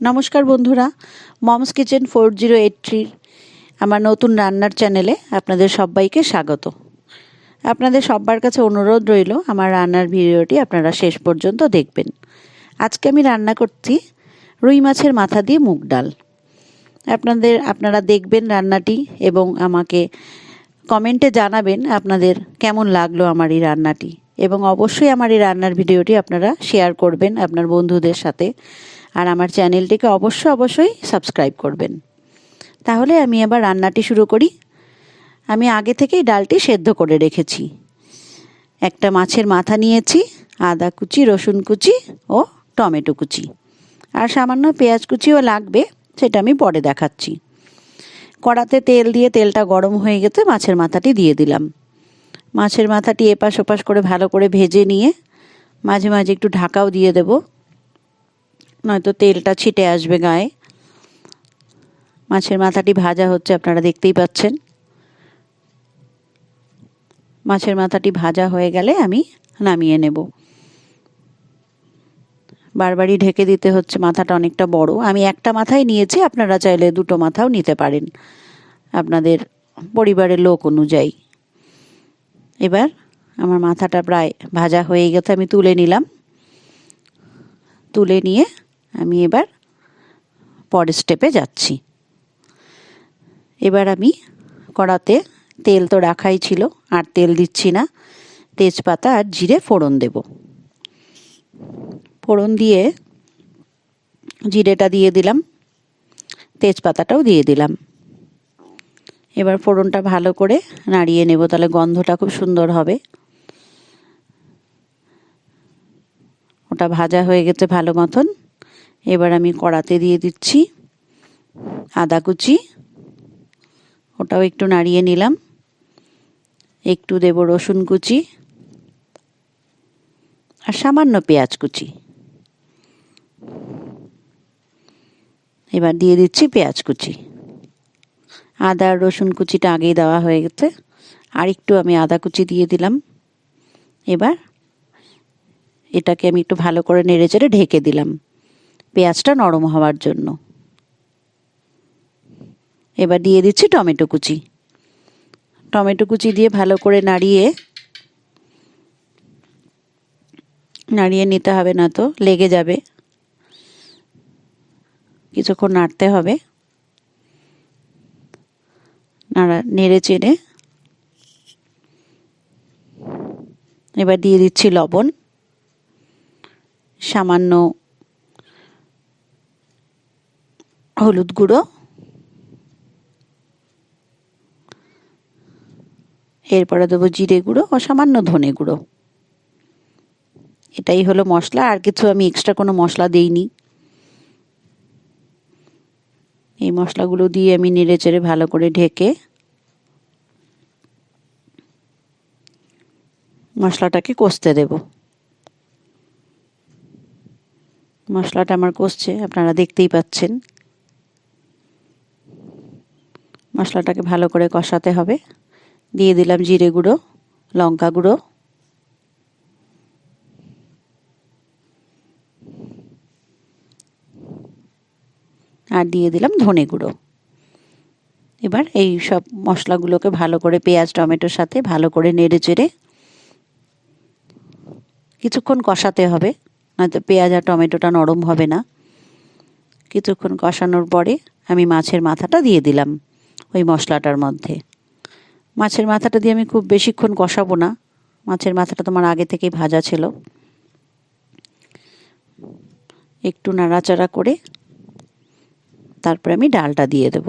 নমস্কার বন্ধুরা, moms kitchen 4083 আমার নতুন রান্নার চ্যানেলে আপনাদের সবাইকে স্বাগত। আপনাদের সবার কাছে অনুরোধ রইল আমার রান্নার ভিডিওটি আপনারা শেষ পর্যন্ত দেখবেন। আজকে আমি রান্না করছি রুই মাছের মাথা দিয়ে মুগ ডাল। আপনারা দেখবেন রান্নাটি এবং আমাকে কমেন্টে জানাবেন আপনাদের কেমন লাগলো আমার এই রান্নাটি, এবং অবশ্যই আমার এই রান্নার ভিডিওটি আপনারা শেয়ার করবেন আপনার বন্ধুদের সাথে, আর আমার চ্যানেলটিকে অবশ্যই সাবস্ক্রাইব করবেন। তাহলে আমি এবার রান্নাটি শুরু করি। আমি আগে থেকেই ডালটি সেদ্ধ করে রেখেছি। একটা মাছের মাথা নিয়েছি, আদা কুচি, রসুন কুচি ও টমেটো কুচি, আর সামান্য পেঁয়াজ কুচিও লাগবে, সেটা আমি পরে দেখাচ্ছি। কড়াতে তেল দিয়ে তেলটা গরম হয়ে গেছে মাছের মাথাটি দিয়ে দিলাম। মাছের মাথাটি এপাশ ওপাশ করে ভালো করে ভেজে নিয়ে মাঝে মাঝে একটু ঢাকাও দিয়ে দেব, নয়তো তেলটা ছিটে আসবে গায়ে। মাছের মাথাটি ভাজা হচ্ছে, আপনারা দেখতেই পাচ্ছেন। মাছের মাথাটি ভাজা হয়ে গেলে আমি নামিয়ে নেব। বারবারই ঢেকে দিতে হচ্ছে, মাথাটা অনেকটা বড়। আমি একটা মাথাই নিয়েছি, আপনারা চাইলে দুটো মাথাও নিতে পারেন আপনাদের পরিবারের লোক অনুযায়ী। এবার আমার মাথাটা প্রায় ভাজা হয়ে গেছে, আমি তুলে নিলাম। তুলে নিয়ে আমি এবার পরের স্টেপে যাচ্ছি। এবার আমি কড়াতে তেল তো রাখাই ছিল, আর তেল দিচ্ছি না। তেজপাতা আর জিরে ফোড়ন দেব। ফোড়ন দিয়ে জিরেটা দিয়ে দিলাম, তেজপাতাটাও দিয়ে দিলাম। এবার ফোড়নটা ভালো করে নাড়িয়ে নেব, তাহলে গন্ধটা খুব সুন্দর হবে। ওটা ভাজা হয়ে গেছে ভালো মতন। এবার আমি কড়াতে দিয়ে দিচ্ছি আদা কুচি, ওটাও একটু নাড়িয়ে নিলাম। একটু দেব রসুন কুচি আর সামান্য পেঁয়াজ কুচি। এবার দিয়ে দিচ্ছি পেঁয়াজ কুচি। আদা আর রসুন কুচিটা আগেই দেওয়া হয়ে গেছে, আর একটু আমি আদা কুচি দিয়ে দিলাম। এবার এটাকে আমি একটু ভালো করে নেড়েচেড়ে ঢেকে দিলাম পেঁয়াজটা নরম হওয়ার জন্য। এবার দিয়ে দিচ্ছি টমেটো কুচি। টমেটো কুচি দিয়ে ভালো করে নাড়িয়ে নিতে হবে, না তো লেগে যাবে। কিছুক্ষণ নাড়তে হবে, নেড়ে চেড়ে। এবার দিয়ে দিচ্ছি লবণ, সামান্য হলুদ গুঁড়ো, এরপরে দেবো জিরে গুঁড়ো ও সামান্য ধনে গুঁড়ো। এটাই হলো মশলা, আর কিছু আমি এক্সট্রা কোনো মশলা দিইনি। এই মশলাগুলো দিয়ে আমি নেড়ে চেড়ে ভালো করে ঢেকে মশলাটাকে কষতে দেব। মশলাটা আমার কষছে, আপনারা দেখতেই পাচ্ছেন। মশলাটাকে ভালো করে কষাতে হবে। দিয়ে দিলাম জিরে গুঁড়ো, লঙ্কা গুঁড়ো, আর দিয়ে দিলাম ধনে গুঁড়ো। এবার এই সব মশলাগুলোকে ভালো করে পেঁয়াজ টমেটোর সাথে ভালো করে নেড়ে চেড়ে কিছুক্ষণ কষাতে হবে, নয়তো পেঁয়াজ আর টমেটোটা নরম হবে না। কিছুক্ষণ কষানোর পরে আমি মাছের মাথাটা দিয়ে দিলাম ওই মশলাটার মধ্যে। মাছের মাথাটা দিয়ে আমি খুব বেশিক্ষণ কষাবো না, মাছের মাথাটা তোমার আগে থেকেই ভাজা ছিল। একটু নাড়াচাড়া করে তারপরে আমি ডালটা দিয়ে দেব।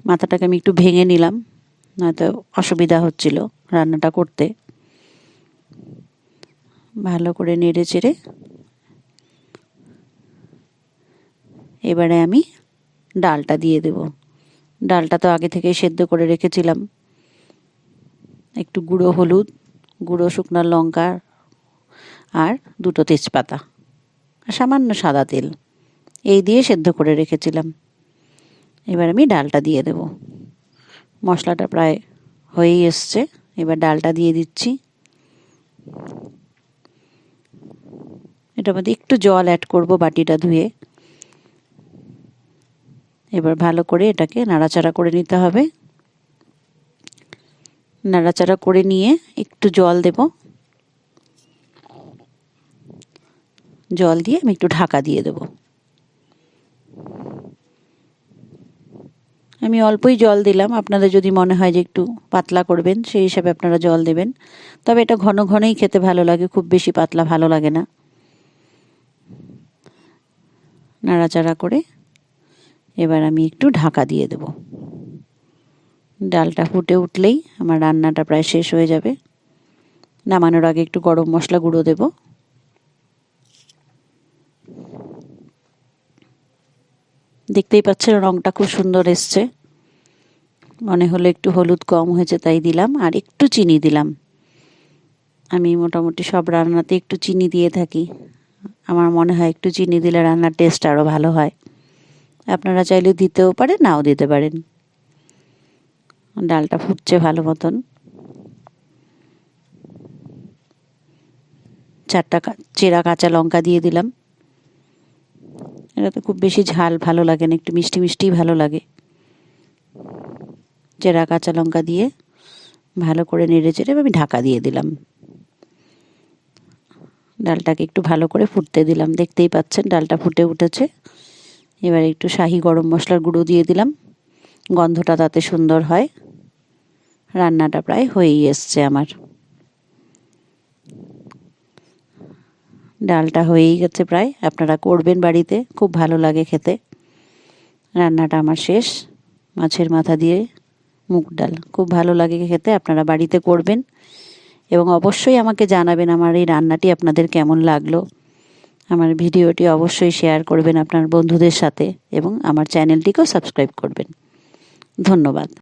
মাথাটাকে আমি একটু ভেঙে নিলাম, নয়তো অসুবিধা হচ্ছিল রান্নাটা করতে। ভালো করে নেড়ে চেড়ে এবারে আমি ডালটা দিয়ে দেব। ডালটা তো আগে থেকে সেদ্ধ করে রেখেছিলাম। একটু গুঁড়ো হলুদ, গুঁড়ো শুকনো লঙ্কা আর দুটো তেজপাতা আর সামান্য সাদা তেল, এই দিয়ে সেদ্ধ করে রেখেছিলাম। এবার আমি ডালটা দিয়ে দেব। মশলাটা প্রায় হয়েই এসছে, এবার ডালটা দিয়ে দিচ্ছি। এটার মধ্যে একটু জল অ্যাড করব বাটিটা ধুয়ে। এবার ভালো করে এটাকে নাড়াচাড়া করে নিতে হবে। নাড়াচাড়া করে নিয়ে একটু জল দেব, জল দিয়ে আমি একটু ঢাকা দিয়ে দেব। আমি অল্পই জল দিলাম, আপনাদের যদি মনে হয় যে একটু পাতলা করবেন সেই হিসাবে আপনারা জল দেবেন। তবে এটা ঘন ঘনই খেতে ভালো লাগে, খুব বেশি পাতলা ভালো লাগে না। নাড়াচাড়া করে এবার আমি একটু ঢাকা দিয়ে দেব। ডালটা ফুটে উঠলেই আমার রান্নাটা প্রায় শেষ হয়ে যাবে। নামানোর আগে একটু গরম মশলা গুঁড়ো দেব। দেখতেই পাচ্ছেন রঙটা খুব সুন্দর এসছে। মনে হলো একটু হলুদ কম হয়েছে তাই দিলাম, আর একটু চিনি দিলাম। আমি মোটামুটি সব রান্নাতে একটু চিনি দিয়ে থাকি। আমার মনে হয় একটু চিনি দিলে রান্নার টেস্ট আরও ভালো হয়। আপনারা চাইলে দিতেও পারেন, নাও দিতে পারেন। ডালটা ফুটছে ভালো মতন। 4টা চেরা কাঁচা লঙ্কা দিয়ে দিলাম। এটা তো খুব বেশি ঝাল ভালো লাগে না, একটু মিষ্টি মিষ্টিই ভালো লাগে। চেরা কাঁচা লঙ্কা দিয়ে ভালো করে নেড়ে চেড়ে আমি ঢাকা দিয়ে দিলাম। ডালটাকে একটু ভালো করে ফুটতে দিলাম। দেখতেই পাচ্ছেন ডালটা ফুটে উঠেছে। এবার একটু শাহি গরম মশলার গুঁড়ো দিয়ে দিলাম, গন্ধটা তাতে সুন্দর হয়। রান্নাটা প্রায় হয়েই এসছে আমার। ডালটা হয়েই গেছে প্রায়, আপনারা করবেন বাড়িতে, খুব ভালো লাগে খেতে। রান্নাটা আমার শেষ। মাছের মাথা দিয়ে মুগ ডাল খুব ভালো লাগে খেতে, আপনারা বাড়িতে করবেন এবং অবশ্যই আমাকে জানাবেন আমার এই রান্নাটি আপনাদের কেমন লাগলো। আমার ভিডিওটি অবশ্যই শেয়ার করবেন আপনার বন্ধুদের সাথে এবং আমার চ্যানেলটিকেও সাবস্ক্রাইব করবেন। ধন্যবাদ।